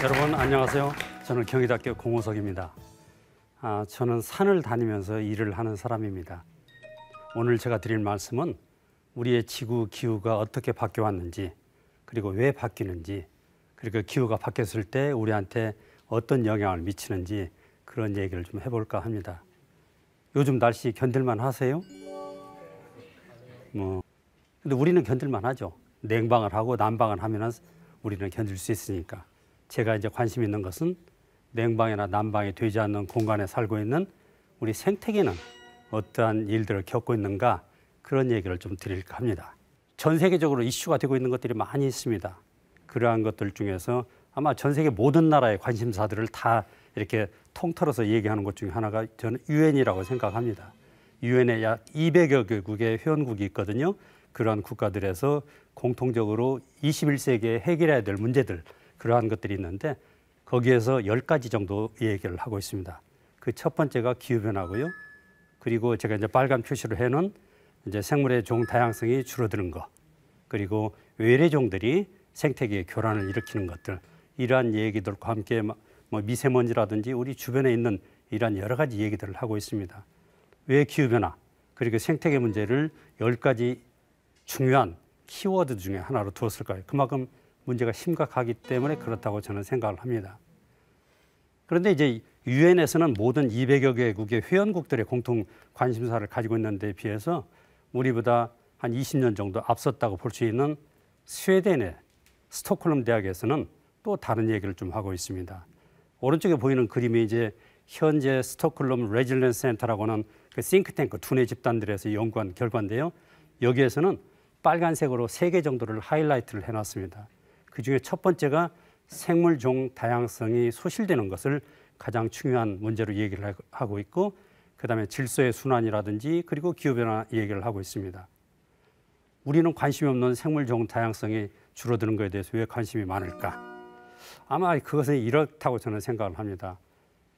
여러분 안녕하세요. 저는 경희대학교 공호석입니다. 저는 산을 다니면서 일을 하는 사람입니다. 오늘 제가 드릴 말씀은 우리의 지구 기후가 어떻게 바뀌어왔는지, 그리고 왜 바뀌는지, 그리고 기후가 바뀌었을 때 우리한테 어떤 영향을 미치는지 그런 얘기를 좀 해볼까 합니다. 요즘 날씨 견딜만 하세요? 근데 우리는 견딜만 하죠. 냉방을 하고 난방을 하면 우리는 견딜 수 있으니까. 제가 이제 관심 있는 것은 냉방이나 난방이 되지 않는 공간에 살고 있는 우리 생태계는 어떠한 일들을 겪고 있는가, 그런 얘기를 좀 드릴까 합니다. 전 세계적으로 이슈가 되고 있는 것들이 많이 있습니다. 그러한 것들 중에서 아마 전 세계 모든 나라의 관심사들을 다 이렇게 통틀어서 얘기하는 것 중에 하나가 저는 유엔이라고 생각합니다. 유엔에 약 200여 개국의 회원국이 있거든요. 그러한 국가들에서 공통적으로 21세기에 해결해야 될 문제들, 그러한 것들이 있는데 거기에서 10가지 정도 얘기를 하고 있습니다. 그 첫 번째가 기후변화고요. 그리고 제가 이제 빨간 표시로 해놓은 이제 생물의 종 다양성이 줄어드는 것, 그리고 외래종들이 생태계의 교란을 일으키는 것들, 이러한 얘기들과 함께 뭐 미세먼지라든지 우리 주변에 있는 이러한 여러 가지 얘기들을 하고 있습니다. 왜 기후변화, 그리고 생태계 문제를 10가지 중요한 키워드 중에 하나로 두었을까요? 그만큼 문제가 심각하기 때문에 그렇다고 저는 생각을 합니다. 그런데 이제 유엔에서는 모든 200여 개국의 회원국들의 공통 관심사를 가지고 있는 데 비해서 우리보다 한 20년 정도 앞섰다고 볼 수 있는 스웨덴의 스톡홀름 대학에서는 또 다른 얘기를 좀 하고 있습니다. 오른쪽에 보이는 그림이 이제 현재 스톡홀름 레질리언스 센터라고 하는 그 싱크탱크 두뇌 집단들에서 연구한 결과인데요. 여기에서는 빨간색으로 3개 정도를 하이라이트를 해놨습니다. 그중에 첫 번째가 생물종 다양성이 소실되는 것을 가장 중요한 문제로 얘기를 하고 있고, 그다음에 질서의 순환이라든지 그리고 기후변화 얘기를 하고 있습니다. 우리는 관심이 없는 생물종 다양성이 줄어드는 것에 대해서 왜 관심이 많을까? 아마 그것은 이렇다고 저는 생각을 합니다.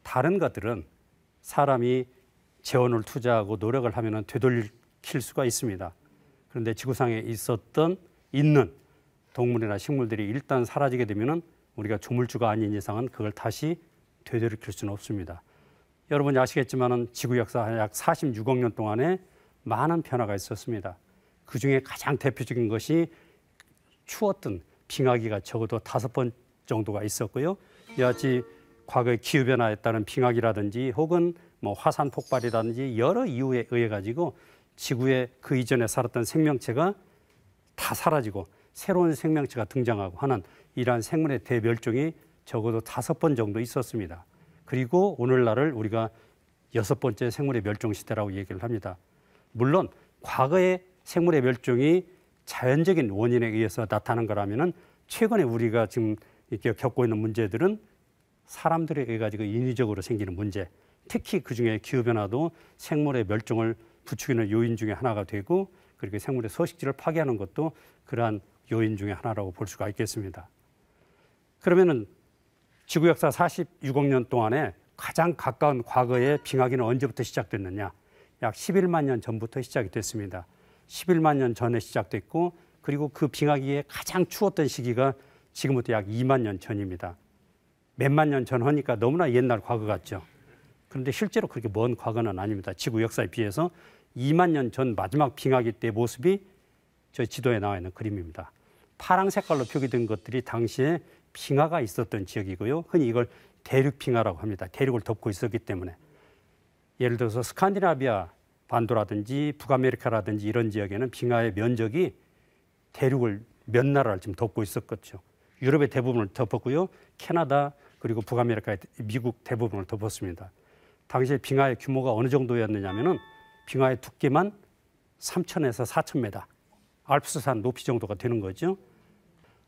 다른 것들은 사람이 재원을 투자하고 노력을 하면 되돌릴 수가 있습니다. 그런데 지구상에 있는 동물이나 식물들이 일단 사라지게 되면 우리가 조물주가 아닌 이상은 그걸 다시 되돌이킬 수는 없습니다. 여러분이 아시겠지만 지구 역사 약 46억 년 동안에 많은 변화가 있었습니다. 그중에 가장 대표적인 것이 추웠던 빙하기가 적어도 5번 정도가 있었고요. 이같이 과거의 기후변화에 따른 빙하기라든지 혹은 뭐 화산 폭발이라든지 여러 이유에 의해 가지고 지구에 그 이전에 살았던 생명체가 다 사라지고 새로운 생명체가 등장하고 하는 이러한 생물의 대멸종이 적어도 5번 정도 있었습니다. 그리고 오늘날을 우리가 6번째 생물의 멸종 시대라고 얘기를 합니다. 물론 과거의 생물의 멸종이 자연적인 원인에 의해서 나타난 거라면은 최근에 우리가 지금 이렇게 겪고 있는 문제들은 사람들에 의해 가지고 인위적으로 생기는 문제, 특히 그중에 기후변화도 생물의 멸종을 부추기는 요인 중에 하나가 되고, 그리고 생물의 서식지를 파괴하는 것도 그러한 요인 중에 하나라고 볼 수가 있겠습니다. 그러면은 지구 역사 46억 년 동안에 가장 가까운 과거의 빙하기는 언제부터 시작됐느냐? 약 11만 년 전부터 시작이 됐습니다. 11만 년 전에 시작됐고, 그리고 그 빙하기에 가장 추웠던 시기가 지금부터 약 2만 년 전입니다. 몇만 년 전 하니까 너무나 옛날 과거 같죠. 그런데 실제로 그렇게 먼 과거는 아닙니다. 지구 역사에 비해서 2만 년 전 마지막 빙하기 때 모습이 저 지도에 나와 있는 그림입니다. 파랑 색깔로 표기된 것들이 당시에 빙하가 있었던 지역이고요. 흔히 이걸 대륙 빙하라고 합니다. 대륙을 덮고 있었기 때문에. 예를 들어서 스칸디나비아 반도라든지 북아메리카라든지 이런 지역에는 빙하의 면적이 대륙을 몇 나라를 지금 덮고 있었겠죠. 유럽의 대부분을 덮었고요. 캐나다 그리고 북아메리카의 미국 대부분을 덮었습니다. 당시에 빙하의 규모가 어느 정도였느냐면은 빙하의 두께만 3,000에서 4,000m, 알프스산 높이 정도가 되는 거죠.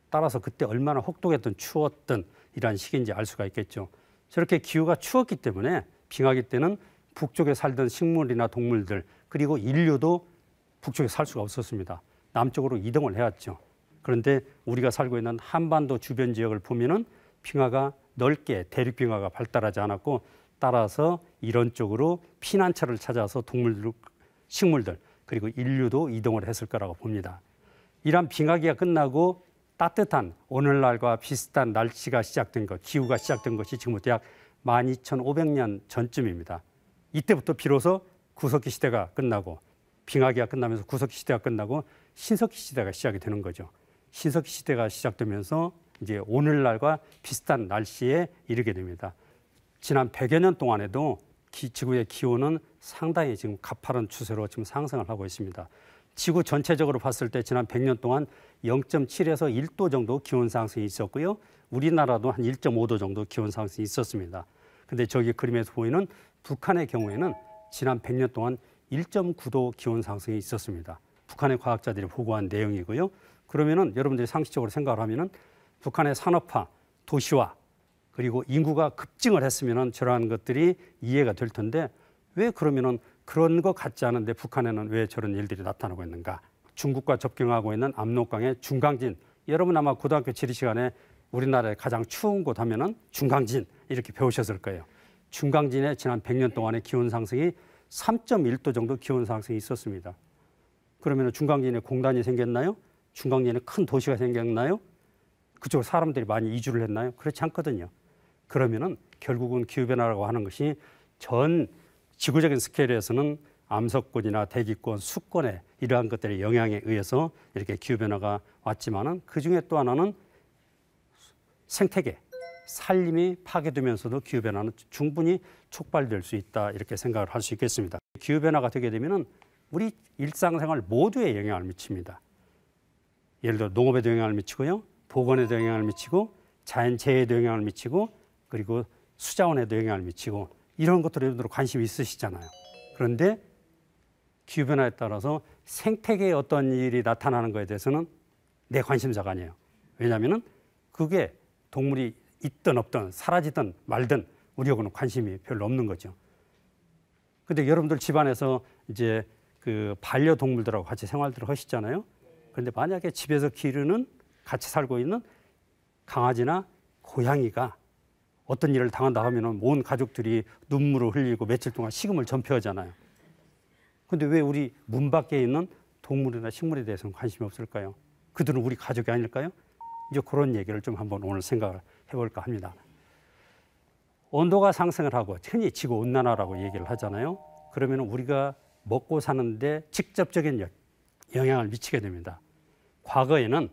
따라서 그때 얼마나 혹독했던 추웠던 이러한 시기인지 알 수가 있겠죠. 저렇게 기후가 추웠기 때문에 빙하기 때는 북쪽에 살던 식물이나 동물들 그리고 인류도 북쪽에 살 수가 없었습니다. 남쪽으로 이동을 해왔죠. 그런데 우리가 살고 있는 한반도 주변 지역을 보면은 빙하가 넓게 대륙 빙하가 발달하지 않았고, 따라서 이런 쪽으로 피난처를 찾아서 동물들, 식물들 그리고 인류도 이동을 했을 거라고 봅니다. 이러한 빙하기가 끝나고 따뜻한 오늘날과 비슷한 날씨가 시작된 것, 기후가 시작된 것이 지금부터 약 12,500년 전쯤입니다. 이때부터 비로소 구석기 시대가 끝나고 빙하기가 끝나면서 구석기 시대가 끝나고 신석기 시대가 시작이 되는 거죠. 신석기 시대가 시작되면서 이제 오늘날과 비슷한 날씨에 이르게 됩니다. 지난 100여 년 동안에도 지구의 기온은 상당히 지금 가파른 추세로 지금 상승을 하고 있습니다. 지구 전체적으로 봤을 때 지난 100년 동안 0.7에서 1도 정도 기온 상승이 있었고요. 우리나라도 한 1.5도 정도 기온 상승이 있었습니다. 근데 저기 그림에서 보이는 북한의 경우에는 지난 100년 동안 1.9도 기온 상승이 있었습니다. 북한의 과학자들이 보고한 내용이고요. 그러면은 여러분들이 상식적으로 생각을 하면은 북한의 산업화, 도시화, 그리고 인구가 급증을 했으면은 저러한 것들이 이해가 될 텐데 왜 그러면은 그런 것 같지 않은데 북한에는 왜 저런 일들이 나타나고 있는가? 중국과 접경하고 있는 압록강의 중강진. 여러분 아마 고등학교 지리 시간에 우리나라의 가장 추운 곳 하면은 중강진 이렇게 배우셨을 거예요. 중강진의 지난 100년 동안의 기온 상승이 3.1도 정도 기온 상승이 있었습니다. 그러면 중강진에 공단이 생겼나요? 중강진에 큰 도시가 생겼나요? 그쪽으로 사람들이 많이 이주를 했나요? 그렇지 않거든요. 그러면은 결국은 기후변화라고 하는 것이 전 지구적인 스케일에서는 암석권이나 대기권, 수권에 이러한 것들의 영향에 의해서 이렇게 기후변화가 왔지만은 그중에 또 하나는 생태계, 산림이 파괴되면서도 기후변화는 충분히 촉발될 수 있다 이렇게 생각을 할 수 있겠습니다. 기후변화가 되게 되면은 우리 일상생활 모두에 영향을 미칩니다. 예를 들어 농업에도 영향을 미치고요, 보건에도 영향을 미치고, 자연재해에도 영향을 미치고, 그리고 수자원에도 영향을 미치고 이런 것들에 여러분들 관심이 있으시잖아요. 그런데 기후변화에 따라서 생태계에 어떤 일이 나타나는 것에 대해서는 내 관심사가 아니에요. 왜냐하면 그게 동물이 있든 없든 사라지든 말든 우리하고는 관심이 별로 없는 거죠. 근데 여러분들 집안에서 이제 그 반려동물들하고 같이 생활들을 하시잖아요. 그런데 만약에 집에서 기르는 같이 살고 있는 강아지나 고양이가 어떤 일을 당한다 하면은 온 가족들이 눈물을 흘리고 며칠 동안 식음을 전폐하잖아요. 근데 왜 우리 문 밖에 있는 동물이나 식물에 대해서는 관심이 없을까요? 그들은 우리 가족이 아닐까요? 이제 그런 얘기를 좀 한번 오늘 생각을 해볼까 합니다. 온도가 상승을 하고 흔히 지구 온난화라고 얘기를 하잖아요. 그러면 우리가 먹고 사는데 직접적인 영향을 미치게 됩니다. 과거에는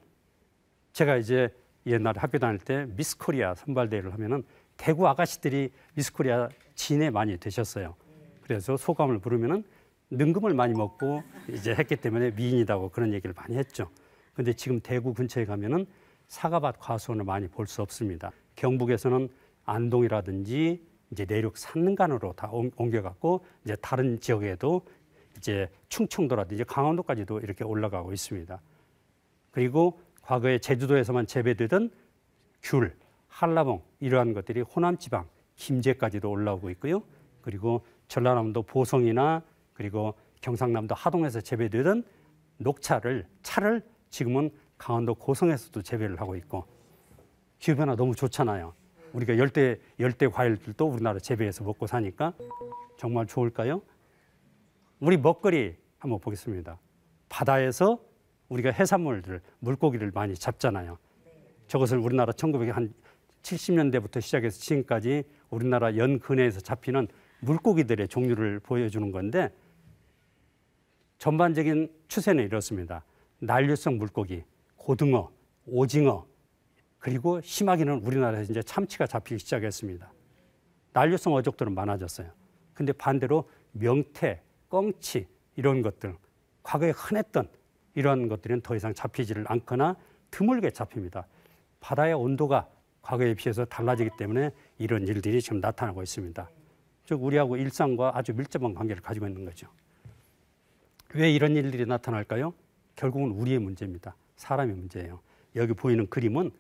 제가 이제 옛날에 학교 다닐 때 미스 코리아 선발대회를 하면은 대구 아가씨들이 미스 코리아 진에 많이 되셨어요. 그래서 소감을 부르면은 능금을 많이 먹고 이제 했기 때문에 미인이다고 그런 얘기를 많이 했죠. 근데 지금 대구 근처에 가면은 사과밭 과수원을 많이 볼 수 없습니다. 경북에서는 안동이라든지 이제 내륙 산간으로 다 옮겨갔고 이제 다른 지역에도 이제 충청도라든지 강원도까지도 이렇게 올라가고 있습니다. 그리고 과거에 제주도에서만 재배되던 귤, 한라봉 이러한 것들이 호남지방, 김제까지도 올라오고 있고요. 그리고 전라남도 보성이나 그리고 경상남도 하동에서 재배되던 차를 지금은 강원도 고성에서도 재배를 하고 있고 기후변화 너무 좋잖아요. 우리가 열대 과일들도 우리나라 재배해서 먹고 사니까 정말 좋을까요? 우리 먹거리 한번 보겠습니다. 바다에서 우리가 해산물들, 물고기를 많이 잡잖아요. 저것을 우리나라 1970년대부터 시작해서 지금까지 우리나라 연근해에서 잡히는 물고기들의 종류를 보여주는 건데 전반적인 추세는 이렇습니다. 난류성 물고기, 고등어, 오징어, 그리고 심하게는 우리나라에서 이제 참치가 잡히기 시작했습니다. 난류성 어족들은 많아졌어요. 근데 반대로 명태, 꽁치 이런 것들, 과거에 흔했던 이런 것들은 더 이상 잡히지를 않거나 드물게 잡힙니다. 바다의 온도가 과거에 비해서 달라지기 때문에 이런 일들이 지금 나타나고 있습니다. 즉 우리하고 일상과 아주 밀접한 관계를 가지고 있는 거죠. 왜 이런 일들이 나타날까요? 결국은 우리의 문제입니다. 사람의 문제예요. 여기 보이는 그림은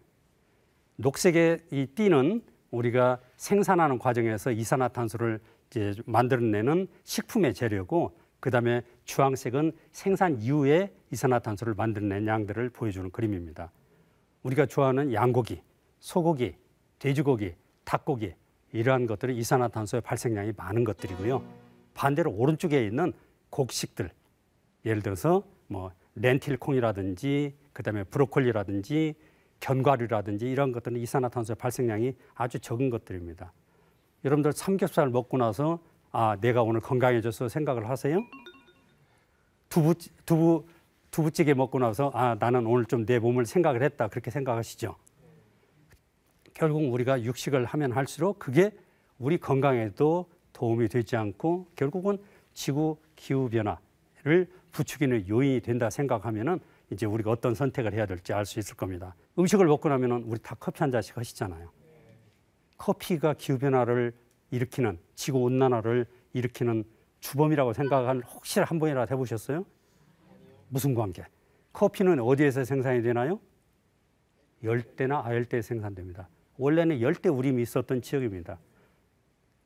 녹색의 이 띠는 우리가 생산하는 과정에서 이산화탄소를 이제 만들어내는 식품의 재료고, 그다음에 주황색은 생산 이후에 이산화탄소를 만들어낸 양들을 보여주는 그림입니다. 우리가 좋아하는 양고기, 소고기, 돼지고기, 닭고기 이러한 것들은 이산화탄소의 발생량이 많은 것들이고요. 반대로 오른쪽에 있는 곡식들, 예를 들어서 뭐 렌틸콩이라든지 그다음에 브로콜리라든지 견과류라든지 이런 것들은 이산화탄소의 발생량이 아주 적은 것들입니다. 여러분들 삼겹살 먹고 나서 아, 내가 오늘 건강해져서 생각을 하세요? 두부찌개 먹고 나서 아, 나는 오늘 좀 내 몸을 생각을 했다, 그렇게 생각하시죠? 결국 우리가 육식을 하면 할수록 그게 우리 건강에도 도움이 되지 않고 결국은 지구 기후 변화를 부추기는 요인이 된다 생각하면은 이제 우리가 어떤 선택을 해야 될지 알 수 있을 겁니다. 음식을 먹고 나면은 우리 다 커피 한 잔씩 하시잖아요. 커피가 기후 변화를 일으키는, 지구 온난화를 일으키는 주범이라고 생각한 혹시 한 번이라도 해보셨어요? 무슨 관계? 커피는 어디에서 생산이 되나요? 열대나 아열대에 생산됩니다. 원래는 열대 우림이 있었던 지역입니다.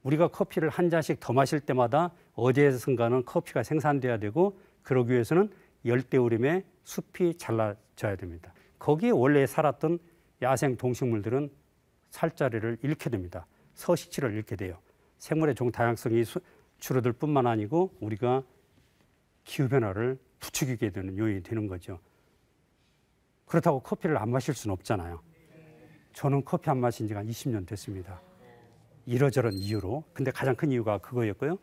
우리가 커피를 한 잔씩 더 마실 때마다 어디에선가는 커피가 생산돼야 되고, 그러기 위해서는 열대우림의 숲이 잘라져야 됩니다. 거기에 원래 살았던 야생 동식물들은 살자리를 잃게 됩니다. 서식지를 잃게 돼요. 생물의 종 다양성이 줄어들 뿐만 아니고 우리가 기후변화를 부추기게 되는 요인이 되는 거죠. 그렇다고 커피를 안 마실 수는 없잖아요. 저는 커피 안 마신 지가 20년 됐습니다. 이러저런 이유로. 근데 가장 큰 이유가 그거였고요.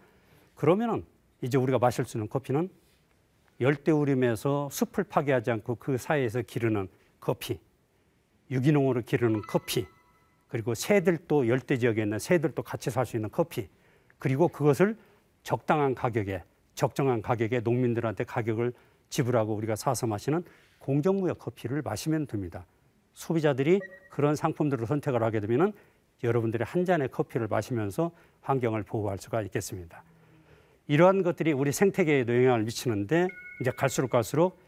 그러면은 이제 우리가 마실 수 있는 커피는 열대우림에서 숲을 파괴하지 않고 그 사이에서 기르는 커피, 유기농으로 기르는 커피, 그리고 새들도 열대 지역에 있는 새들도 같이 살 수 있는 커피, 그리고 그것을 적당한 가격에, 적정한 가격에 농민들한테 가격을 지불하고 우리가 사서 마시는 공정무역 커피를 마시면 됩니다. 소비자들이 그런 상품들을 선택을 하게 되면은 여러분들이 한 잔의 커피를 마시면서 환경을 보호할 수가 있겠습니다. 이러한 것들이 우리 생태계에도 영향을 미치는데, 이제 갈수록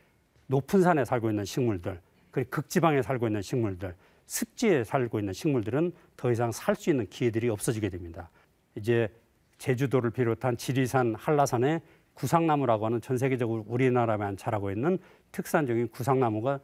높은 산에 살고 있는 식물들, 그리고 극지방에 살고 있는 식물들, 습지에 살고 있는 식물들은 더 이상 살 수 있는 기회들이 없어지게 됩니다. 이제 제주도를 비롯한 지리산, 한라산에 구상나무라고 하는 전 세계적으로 우리나라만 자라고 있는 특산적인 구상나무가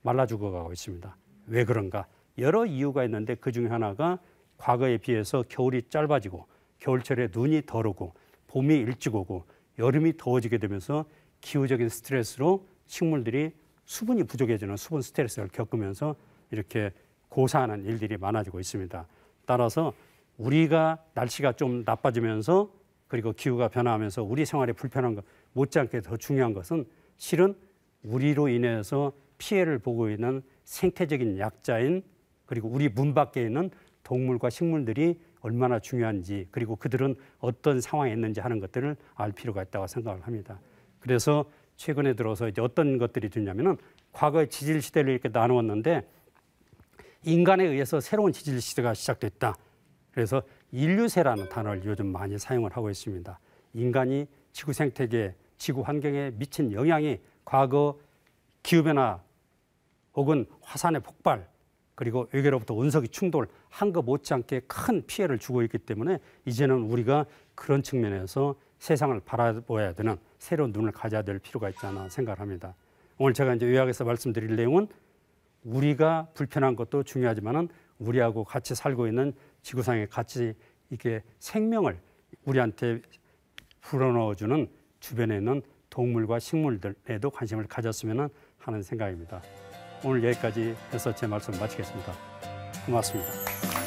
말라 죽어가고 있습니다. 왜 그런가? 여러 이유가 있는데 그 중에 하나가 과거에 비해서 겨울이 짧아지고 겨울철에 눈이 덜 오고 봄이 일찍 오고 여름이 더워지게 되면서 기후적인 스트레스로 식물들이 수분이 부족해지는 수분 스트레스를 겪으면서 이렇게 고사하는 일들이 많아지고 있습니다. 따라서 우리가 날씨가 좀 나빠지면서 그리고 기후가 변화하면서 우리 생활에 불편한 것 못지않게 더 중요한 것은 실은 우리로 인해서 피해를 보고 있는 생태적인 약자인, 그리고 우리 문 밖에 있는 동물과 식물들이 얼마나 중요한지, 그리고 그들은 어떤 상황에 있는지 하는 것들을 알 필요가 있다고 생각을 합니다. 그래서 최근에 들어서 이제 어떤 것들이 되냐면은 과거의 지질 시대를 이렇게 나누었는데 인간에 의해서 새로운 지질 시대가 시작됐다. 그래서 인류세라는 단어를 요즘 많이 사용을 하고 있습니다. 인간이 지구 생태계, 지구 환경에 미친 영향이 과거 기후변화 혹은 화산의 폭발, 그리고 외계로부터 운석이 충돌한 것 못지않게 큰 피해를 주고 있기 때문에 이제는 우리가 그런 측면에서 세상을 바라보아야 되는 새로운 눈을 가져야 될 필요가 있지 않나 생각을 합니다. 오늘 제가 이제 요약해서 말씀드릴 내용은 우리가 불편한 것도 중요하지만은 우리하고 같이 살고 있는 지구상에 같이 이게 생명을 우리한테 불어넣어주는 주변에 있는 동물과 식물들에도 관심을 가졌으면 하는 생각입니다. 오늘 여기까지 해서 제 말씀 마치겠습니다. 고맙습니다.